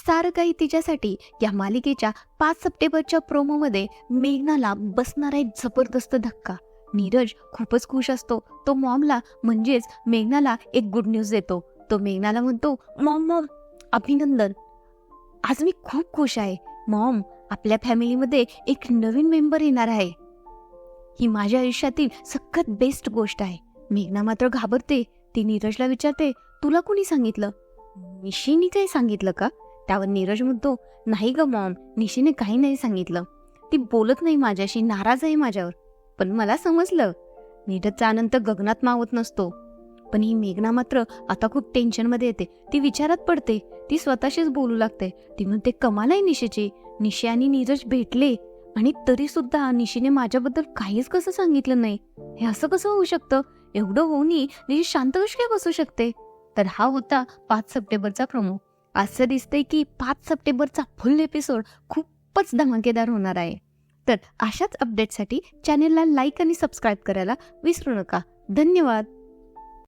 सारं काही तिच्यासाठी या मालिकेच्या 5 सप्टेंबरच्या प्रोमोमध्ये मेघनाला बसणारा एक जबरदस्त धक्का. नीरज खूपच खुश असतो. तो मॉमला म्हणजेच मेघनाला एक गुड न्यूज देतो. तो मेघनाला म्हणतो, मॉम मॉम अभिनंदन, आज मी खूप खुश आहे. मॉम, आपल्या फॅमिलीमध्ये एक नवीन मेंबर येणार आहे. ही माझ्या आयुष्यातील सगळ्यात बेस्ट गोष्ट आहे. मेघना मात्र घाबरते. ती नीरजला विचारते, तुला कोणी सांगितलं? निशीने काही सांगितलं का? त्यावर नीरज म्हणतो, नाही ग मॉम, निशीने काही नाही सांगितलं. ती बोलत नाही माझ्याशी, नाराज आहे माझ्यावर. पण मला समजलं. नीरजचा आनंद गगनात मावत नसतो. पण ही मेघना मात्र आता खूप टेन्शनमध्ये येते. ती विचारात पडते. ती स्वतःशीच बोलू लागते. ती म्हणते, कमाल आहे निशीची. निशी आणि नीरज भेटले आणि तरी सुद्धा निशीने माझ्याबद्दल काहीच कसं सांगितलं नाही. हे असं कसं होऊ शकतं? एवढं होऊनही निशी शांत कशी काय बसू शकते? तर हा होता 5 सप्टेंबरचा प्रोमो. असं दिसतंय की 5 सप्टेंबरचा फुल एपिसोड खूपच धमाकेदार होणार आहे. तर अशाच अपडेटसाठी चॅनेलला लाईक आणि सबस्क्राईब करायला विसरू नका. धन्यवाद.